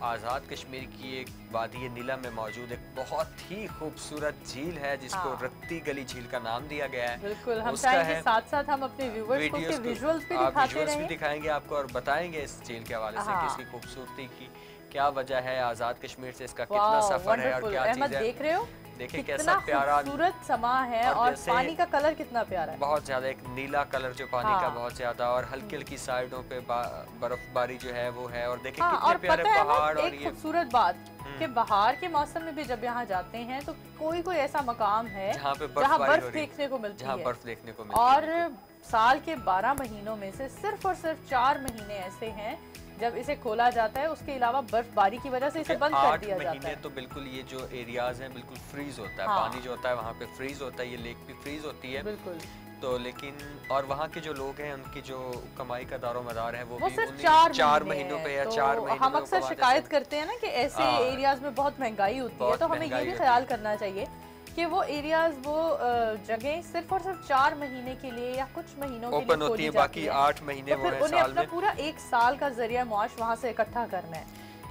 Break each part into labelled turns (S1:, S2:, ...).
S1: आज़ाद कश्मीर की एक वादी नीला में मौजूद एक बहुत ही खूबसूरत झील है जिसको रत्ती गली झील का नाम दिया गया है।
S2: बिल्कुल, हम
S1: उसका
S2: चाहेंगे
S1: है
S2: साथ साथ हम अपने व्यूवर्स को उसके विजुअल्स भी दिखाते
S1: भी
S2: रहें।
S1: दिखाएंगे आपको और बताएंगे इस झील के हवाले से कि इसकी खूबसूरती की क्या वजह है, आज़ाद कश्मीर से इसका कितना सफर है और क्या चीज़ है।
S2: देख रहे हो
S1: देखिए
S2: कितना
S1: कैसा प्यारा
S2: खूबसूरत समा है और पानी का कलर कितना प्यारा है,
S1: बहुत ज्यादा एक नीला कलर जो पानी का बहुत ज्यादा, और हल्की हल्की साइडों पे बर्फबारी जो है वो है। और देखिए कितने प्यारे पहाड़। और
S2: एक खूबसूरत बात कि बाहर के मौसम में भी जब यहाँ जाते हैं तो कोई कोई ऐसा मकाम है जहाँ बर्फ देखने को मिलती है,
S1: बर्फ देखने को
S2: और साल के 12 महीनों में से सिर्फ और सिर्फ 4 महीने ऐसे हैं जब इसे खोला जाता है, उसके अलावा बर्फबारी की वजह से इसे बंद कर दिया जाता है।
S1: तो बिल्कुल ये जो एरियाज हैं बिल्कुल फ्रीज होता है, पानी जो होता है वहाँ पे फ्रीज होता है, ये लेक भी फ्रीज होती है बिल्कुल। तो लेकिन और वहाँ के जो लोग हैं उनकी जो कमाई का दारोमदार है वो भी
S2: सिर्फ 4 महीनों पे है।
S1: तो 4 महीने
S2: हम अक्सर शिकायत करते हैं ना कि ऐसे एरियाज में बहुत महंगाई होती है, तो हमें ये भी ख्याल करना चाहिए कि वो एरियाज वो जगह सिर्फ और सिर्फ 4 महीने के लिए या कुछ महीनों के लिए खोली जाती है, बाकी 8 महीने वो है साल में। पूरा 1 साल का जरिया मुआश वहाँ से इकट्ठा करना है,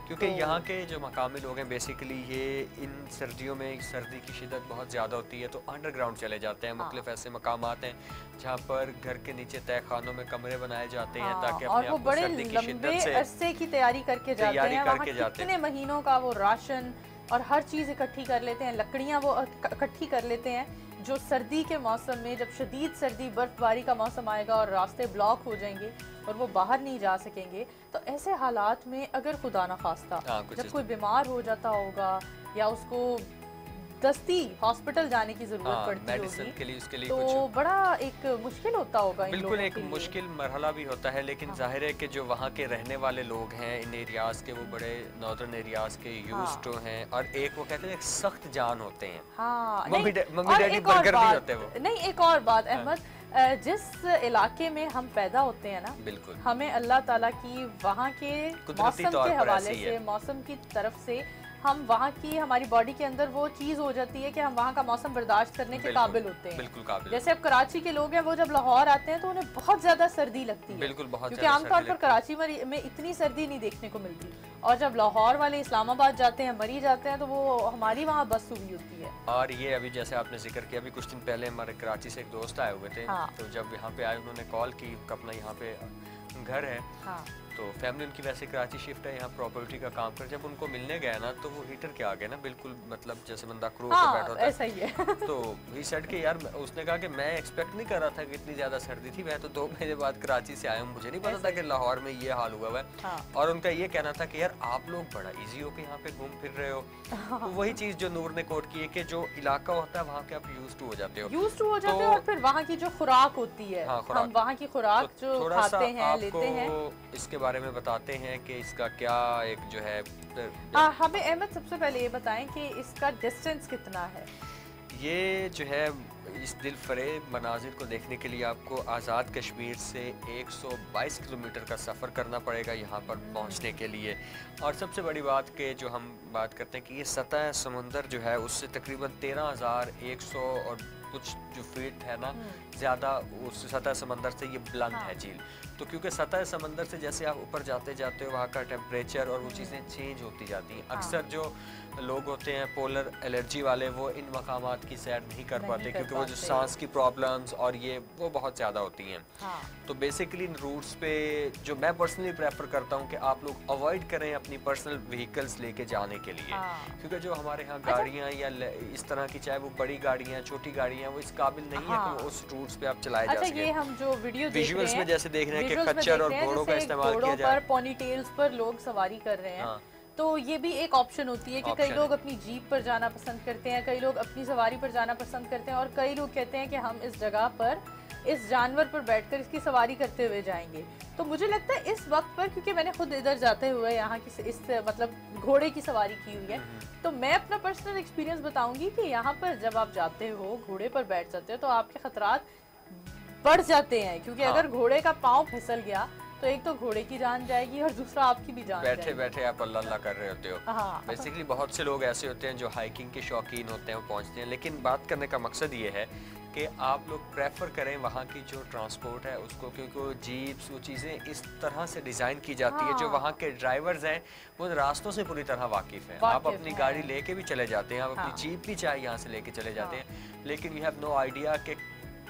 S1: क्योंकि यहाँ के जो मकामी लोग हैं बेसिकली ये इन सर्दियों में सर्दी की शिद्दत बहुत ज़्यादा होती है तो अंडरग्राउंड चले जाते हैं। मुख्तलिफ ऐसे मकामात हैं जहाँ पर घर के नीचे तय खानों में कमरे बनाए जाते हैं ताकि अपने आप को सर्दी की शिद्दत से
S2: अरसे की तैयारी करके जाते हैं। वहाँ कितने महीनों का वो राशन और हर चीज़ इकट्ठी कर लेते हैं, लकड़ियाँ वो इकट्ठी कर लेते हैं जो सर्दी के मौसम में जब शदीद सर्दी बर्फबारी का मौसम आएगा और रास्ते ब्लॉक हो जाएंगे और वो बाहर नहीं जा सकेंगे, तो ऐसे हालात में अगर खुदा न खास्ता जब कोई बीमार हो जाता होगा या उसको दस्ती हॉस्पिटल जाने की जरूरत पड़ती होगी
S1: के लिए उसके लिए
S2: तो
S1: कुछ
S2: बड़ा एक मुश्किल होता होगा।
S1: बिल्कुल एक मुश्किल मरहला भी होता है, लेकिन जाहिर है कि जो वहाँ के रहने वाले लोग हैं इन एरियाज के वो बड़े नॉर्दर्न एरियाज के यूज्ड टू हैं और एक वो कहते हैं एक सख्त जान होते हैं। मम्मी डैडी बर्गर भी होते हैं वो।
S2: नहीं, एक और बात अहमद, जिस इलाके में हम पैदा होते हैं ना,
S1: बिल्कुल
S2: हमें अल्लाह ताला की वहाँ के मौसम के हवाले से मौसम की तरफ से हम वहाँ की हमारी बॉडी के अंदर वो चीज हो जाती है कि हम वहाँ का मौसम बर्दाश्त करने के काबिल होते हैं।
S1: बिल्कुल काबिल।
S2: जैसे अब कराची के लोग हैं वो जब लाहौर आते हैं तो उन्हें बहुत ज्यादा सर्दी लगती है,
S1: बिल्कुल बहुत,
S2: क्योंकि आमतौर पर कराची में इतनी सर्दी नहीं देखने को मिलती, और जब लाहौर वाले इस्लामाबाद जाते हैं, मरी जाते हैं, तो वो हमारी वहाँ बस हुई होती है।
S1: और ये अभी जैसे आपने जिक्र किया, अभी कुछ दिन पहले हमारे कराची से एक दोस्त आए हुए थे, तो जब यहाँ पे आए उन्होंने कॉल की, अपना यहाँ पे घर है तो फैमिली उनकी वैसे कराची शिफ्ट है, यहाँ प्रॉपर्टी का काम कर, जब उनको मिलने गया ना तो वो हीटर के आगे ना बिल्कुल मतलब जैसे बंदा क्रू पे बैठा होता है
S2: ऐसा ही है।
S1: तो ही सेड के यार, उसने कहा कि मैं एक्सपेक्ट नहीं कर रहा था कि इतनी ज्यादा सर्दी थी, मैं तो 2 महीने बाद कराची से आया हूँ, मुझे नहीं पता था कि लाहौर में ये हाल हुआ है। और उनका ये कहना था कि यार आप लोग बड़ा ईजी होकर यहाँ पे घूम फिर रहे हो। तो वही चीज जो नूर ने कोट की है कि जो इलाका होता है वहाँ के आप यूज्ड टू हो जाते हो,
S2: और फिर वहाँ की जो खुराक होती है, हम वहाँ की खुराक जो खाते हैं लेते हैं,
S1: इसके बारे में बताते हैं कि इसका क्या एक जो है।
S2: हमें अहमद सबसे पहले ये बताएं कि इसका डिस्टेंस कितना है।
S1: ये जो है इस दिल फरेब मनाजिर को देखने के लिए आपको आज़ाद कश्मीर से 122 किलोमीटर का सफ़र करना पड़ेगा यहाँ पर पहुँचने के लिए। और सबसे बड़ी बात कि जो हम बात करते हैं कि ये सतह समुंदर जो है उससे तकरीबन 13,100 और कुछ जो फीट है ना ज़्यादा उस सतह समंदर से ये बुलंद है झील। तो क्योंकि सतह समंदर से जैसे आप ऊपर जाते जाते हो वहाँ का टेम्परेचर और वो चीज़ें चेंज होती जाती हैं। अक्सर जो लोग होते हैं पोलर एलर्जी वाले वो इन मकामात की सैर नहीं कर पाते क्योंकि वो जो सांस की प्रॉब्लम्स और ये वो बहुत ज़्यादा होती हैं। तो बेसिकली इन रूट्स पे जो मैं पर्सनली प्रेफर करता हूँ कि आप लोग अवॉइड करें अपनी पर्सनल व्हीकल्स लेके जाने के लिए, क्योंकि जो हमारे यहाँ गाड़ियाँ या इस तरह की चाहे वो बड़ी गाड़ियाँ छोटी गाड़ियाँ वो इस काबिल नहीं है कि वो उस रूट्स पे आप चलाए जा सकें।
S2: ये हम जो वीडियो
S1: विजुअल्स में जैसे देख रहे हैं कि खच्चर और घोड़ों का इस्तेमाल किया जाए,
S2: पोनी टेल्स पर लोग सवारी कर रहे हैं, तो ये भी एक ऑप्शन होती है कि कई लोग अपनी जीप पर जाना पसंद करते हैं, कई लोग अपनी सवारी पर जाना पसंद करते हैं, और कई लोग कहते हैं कि हम इस जगह पर इस जानवर पर बैठकर इसकी सवारी करते हुए जाएंगे। तो मुझे लगता है इस वक्त पर, क्योंकि मैंने खुद इधर जाते हुए यहाँ की इस मतलब घोड़े की सवारी की हुई है, तो मैं अपना पर्सनल एक्सपीरियंस बताऊंगी कि यहाँ पर जब आप जाते हो घोड़े पर बैठ जाते हो तो आपके खतरात बढ़ जाते हैं, क्योंकि अगर घोड़े का पाँव फिसल गया तो एक तो घोड़े की जान जाएगी और दूसरा आपकी भी जान
S1: बैठे
S2: जाएगी।
S1: बैठे आप अल्लाह अल्लाह कर रहे होते हो।
S2: हाँ।
S1: बेसिकली बहुत से लोग ऐसे होते हैं जो हाइकिंग के शौकीन होते हैं, वो पहुंचते हैं, लेकिन बात करने का मकसद ये है कि आप लोग प्रेफर करें वहाँ की जो ट्रांसपोर्ट है उसको, क्योंकि वो जीप्स, वो चीज़ें इस तरह से डिज़ाइन की जाती है, जो वहाँ के ड्राइवर्स हैं वो रास्तों से पूरी तरह वाकिफ़ हैं। आप अपनी गाड़ी लेके भी चले जाते हैं, आप अपनी जीप भी चाहे यहाँ से लेके चले जाते हैं, लेकिन वी हैव नो आइडिया कि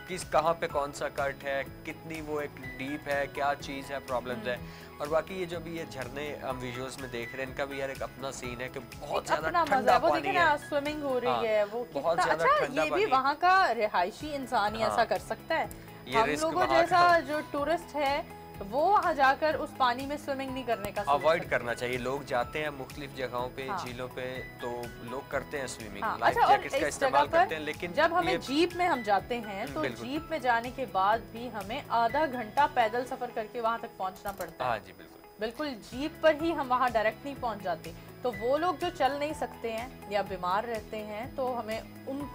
S1: किस कहाँ पे कौन सा कट है, कितनी वो एक डीप है, क्या चीज़ है, प्रॉब्लम्स है। और बाकी ये जो भी ये झरने हम विजुअल्स में देख रहे हैं, इनका भी यार एक अपना सीन है कि बहुत ज्यादा ठंडा पानी है,
S2: स्विमिंग हो रही है, वो
S1: बहुत ज्यादा ठंडा
S2: ये भी वहाँ का रिहायशी इंसान ही ऐसा कर सकता है। हम लोगों जैसा जो टूरिस्ट है वो वहाँ जाकर उस पानी में स्विमिंग नहीं करने का
S1: अवॉइड करना चाहिए। लोग जाते हैं मुख्तलिफ जगहों पे, झीलों पे, तो लोग करते हैं स्विमिंग, लाइफ जैकेट्स का इस्तेमाल करते हैं, लेकिन
S2: जब हमें जीप में हम जाते हैं तो जीप में जाने के बाद भी हमें आधा घंटा पैदल सफर करके वहाँ तक पहुँचना पड़ता है।
S1: हाँ जी बिल्कुल,
S2: बिल्कुल जीप पर ही हम वहाँ डायरेक्ट नहीं पहुँच जाते। तो वो लोग जो चल नहीं सकते हैं या बीमार रहते हैं, तो हमें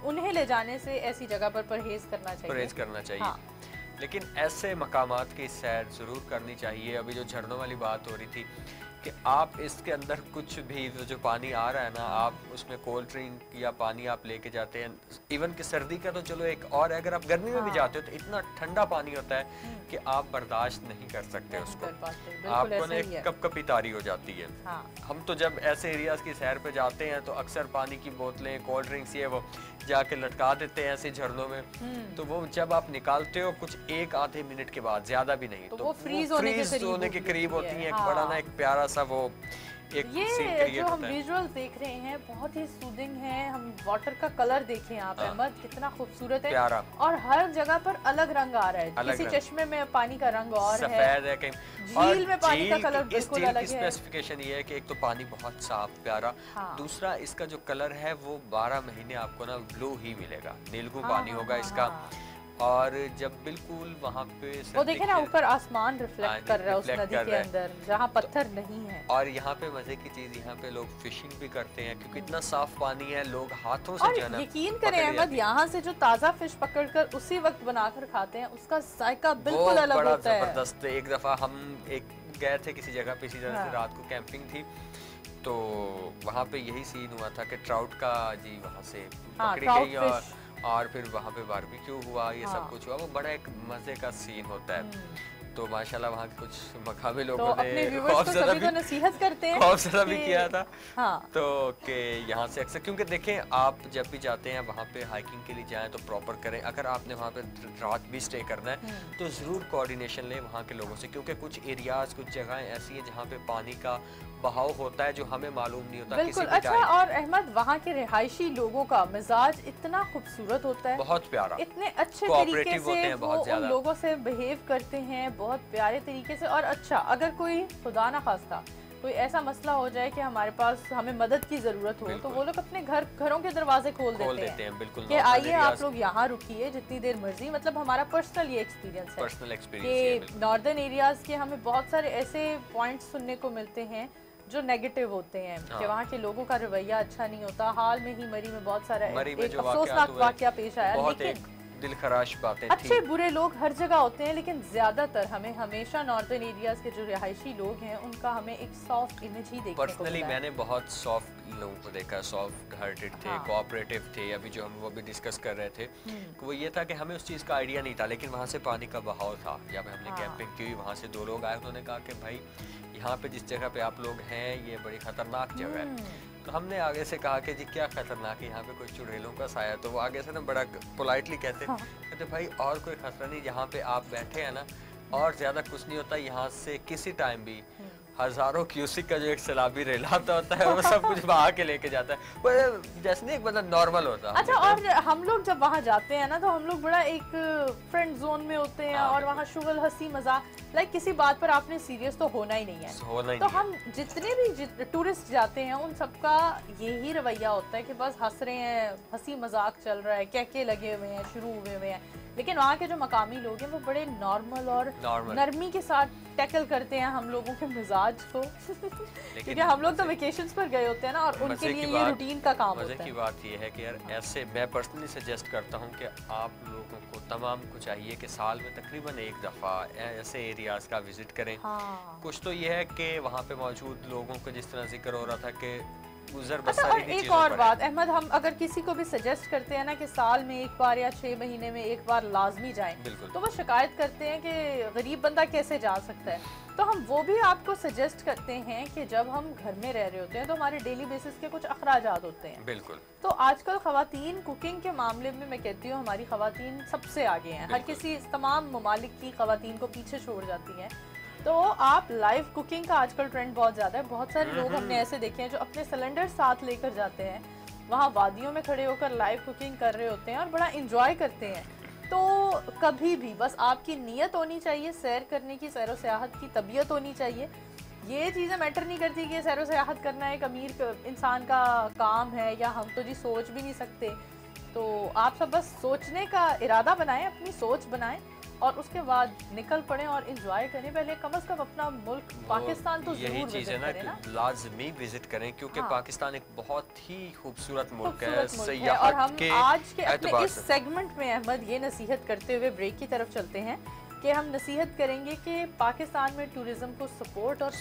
S2: उन्हें ले जाने से ऐसी जगह पर परहेज करना चाहिए।
S1: परहेज करना चाहिए। लेकिन ऐसे मकामात की सैर ज़रूर करनी चाहिए। अभी जो झरनों वाली बात हो रही थी कि आप इसके अंदर कुछ भी जो पानी आ रहा है ना, आप उसमें कोल्ड ड्रिंक या पानी आप लेके जाते हैं, इवन कि सर्दी का तो चलो एक और है, अगर आप गर्मी में भी जाते हो तो इतना ठंडा पानी होता है कि आप बर्दाश्त नहीं कर सकते उसको, आपको ना एक कपकपी तारी हो जाती है। हम तो जब ऐसे एरियाज की सैर पे जाते हैं तो अक्सर पानी की बोतलें, कोल्ड ड्रिंक्स ये वो जाके लटका देते हैं ऐसे झरनों में, तो वो जब आप निकालते हो कुछ एक आधे मिनट के बाद, ज्यादा भी नहीं, तो वो फ्रीज होने के करीब होती है। एक बड़ा ना एक प्यारा सा वो एक
S2: ये जो हम विजुअल देख रहे हैं बहुत ही सूदिंग है। हम वाटर का कलर देखें आप अहमद, कितना खूबसूरत है,
S1: प्यारा,
S2: और हर जगह पर अलग रंग आ रहा है। किसी चश्मे में पानी का रंग और
S1: सफेद है,
S2: झील में पानी का कलर बिल्कुल अलग है।
S1: स्पेसिफिकेशन ये है कि एक तो पानी बहुत साफ प्यारा, दूसरा इसका जो कलर है वो 12 महीने आपको ना ब्लू ही मिलेगा, नीलगू पानी होगा इसका। और जब बिल्कुल वहाँ पे
S2: वो देखे ना ऊपर आसमान रिफ्लेक्ट कर रहा है उस नदी के अंदर जहाँ पत्थर नहीं है।
S1: और यहाँ पे मजे की चीज, यहाँ पे लोग फिशिंग भी करते हैं क्योंकि इतना साफ पानी है, लोग हाथों से जो है ना,
S2: यकीन करें अहमद, यहाँ से जो ताजा फिश पकड़कर उसी वक्त बनाकर खाते हैं उसका जायका बिल्कुल अलग होता है,
S1: जबरदस्त। एक दफा हम गए थे किसी जगह पे, इसी तरह से रात को कैंपिंग थी, तो वहाँ पे यही सीन हुआ था कि ट्राउट का जी वहाँ से पकड़ी गई और फिर वहाँ पे बारबेक्यू हुआ, ये सब कुछ हुआ, वो बड़ा एक मजे का सीन होता है। तो माशाल्लाह वहाँ के कुछ मकामी लोगों ने खौफजदा भी किया था। तो कि यहाँ से अक्सर, क्योंकि देखें आप जब भी जाते हैं वहाँ पे हाइकिंग के लिए जाएं तो प्रॉपर करें। अगर आपने वहाँ पे रात भी स्टे करना है तो ज़रूर कोऑर्डिनेशन लें वहाँ के लोगों से, क्योंकि कुछ एरियाज, कुछ जगहें ऐसी हैं जहाँ पे पानी का बहाव होता है जो हमें मालूम नहीं होता।
S2: बिल्कुल अच्छा। और अहमद वहाँ के रिहायशी लोगों का मिजाज इतना खूबसूरत होता है,
S1: बहुत प्यारा,
S2: इतने अच्छे तरीके से वो उन लोगों से बिहेव करते हैं, बहुत प्यारे तरीके से। और अच्छा, अगर कोई खुदा ना खास्ता कोई ऐसा मसला हो जाए कि हमारे पास हमें मदद की जरूरत हो, तो वो लोग अपने घरों के दरवाजे खोल देते हैं
S1: बिल्कुल,
S2: कि आइए आप लोग यहाँ रुकिए जितनी देर मर्जी। मतलब हमारा पर्सनल ये एक्सपीरियंस है कि नॉर्दर्न एरियाज के हमें बहुत सारे ऐसे पॉइंट्स सुनने को मिलते हैं जो नेगेटिव होते हैं कि वहाँ के लोगों का रवैया अच्छा नहीं होता। हाल में ही मरी में बहुत सारा एक अफसोसनाक वाकया पेश आया, लेकिन
S1: दिलखराश बातें
S2: अच्छे बुरे लोग हर जगह होते हैं, लेकिन ज्यादातर हमें हमेशा नॉर्दर्न एरियाज के जो रिहायशी लोग हैं उनका हमें एक सॉफ्ट इमेज ही देखने को मिलता है।
S1: पर्सनली मैंने बहुत सॉफ्ट लोगों को देखा, सॉफ्ट हार्टेड थे, कोऑपरेटिव थे। अभी जो हम वो भी डिस्कस कर रहे थे वो ये था कि हमें उस चीज़ का आइडिया नहीं था, लेकिन वहाँ से पानी का बहाव था। जब हमने कैंपिंग की, वहाँ से 2 लोग आए, उन्होंने कहा कि भाई यहाँ पे जिस जगह पे आप लोग हैं ये बड़ी खतरनाक जगह है। तो हमने आगे से कहा कि जी क्या खतरनाक है, यहाँ पे कोई चुड़ैलों का साया। तो वो आगे से ना बड़ा पोलाइटली कहते भाई और कोई खतरा नहीं, यहाँ पे आप बैठे हैं ना, और ज्यादा कुछ नहीं होता। यहाँ से किसी टाइम भी हजारों क्यूसिक का जो एक सैलाबी रेलाता होता है वो सब कुछ बहा के लेके जाता है, वो जैसे नहीं एक मतलब नॉर्मल होता है।
S2: अच्छा, और हम लोग जब वहाँ जाते हैं ना तो हम लोग बड़ा एक फ्रेंड जोन में होते हैं, और वहाँ शुगल हंसी मजाक, लाइक किसी बात पर आपने सीरियस तो होना ही नहीं है। तो हम जितने भी टूरिस्ट जाते हैं उन सबका यही रवैया होता है कि बस हंस रहे हैं, हंसी मजाक चल रहा है, कहके लगे हुए हैं, शुरू हुए हैं। लेकिन वहाँ के जो मकामी लोग हैं वो बड़े नॉर्मल और नरमी के साथ टैकल करते हैं हम लोगों के मिजाज को क्योंकि हम लोग तो वेकेशंस पर गए होते हैं ना, और उनके लिए ये रूटीन का काम होता है।
S1: मजे की बात ये है कि यार ऐसे मैं पर्सनली सजेस्ट करता हूँ कि आप लोगों को तमाम को चाहिए कि साल में तकरीबन एक दफ़ा ऐसे एरियाज़ का विजिट करें।
S2: हाँ।
S1: कुछ तो ये है कि वहाँ पे मौजूद लोगों को जिस तरह जिक्र हो रहा था कि
S2: अच्छा, और एक और बात अहमद, हम अगर किसी को भी सजेस्ट करते हैं ना कि साल में एक बार या 6 महीने में एक बार लाजमी जाएं, तो वो शिकायत करते हैं कि गरीब बंदा कैसे जा सकता है। तो हम वो भी आपको सजेस्ट करते हैं कि जब हम घर में रह रहे होते हैं तो हमारे डेली बेसिस के कुछ अखराजात होते हैं।
S1: बिल्कुल।
S2: तो आजकल खवातीन कुकिंग के मामले में मैं कहती हूँ हमारी खवातीन सबसे आगे हैं। हर किसी तमाम ममालिक की खवातीन को पीछे छोड़ जाती हैं। तो आप लाइव कुकिंग का आजकल ट्रेंड बहुत ज़्यादा है। बहुत सारे लोग हमने ऐसे देखे हैं जो अपने सिलेंडर साथ लेकर जाते हैं, वहाँ वादियों में खड़े होकर लाइव कुकिंग कर रहे होते हैं और बड़ा इंजॉय करते हैं। तो कभी भी बस आपकी नीयत होनी चाहिए, सैर करने की, सैर व सियाहत की तबीयत होनी चाहिए। ये चीज़ें मैटर नहीं करती कि सैर व सियाहत करना एक अमीर इंसान का काम है या हम तो जी सोच भी नहीं सकते। तो आप सब बस सोचने का इरादा बनाएं, अपनी सोच बनाएं और उसके बाद निकल पड़े और एंजॉय करें। पहले कम से कम अपना मुल्क पाकिस्तान तो
S1: यही चीज़ है ना, लाजमी विजिट करें क्योंकि पाकिस्तान एक बहुत ही खूबसूरत मुल्क है।
S2: और हम आज के अपने इस सेगमेंट में अहमद ये नसीहत करते हुए ब्रेक की तरफ चलते हैं कि हम नसीहत करेंगे कि पाकिस्तान में टूरिज्म को सपोर्ट और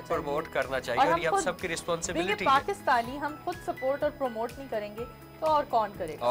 S2: प्रमोट करना चाहिए
S1: और ये हम सबकी रिस्पांसिबिलिटी है।
S2: पाकिस्तानी हम खुद सपोर्ट और प्रमोट नहीं करेंगे तो और कौन करेगा।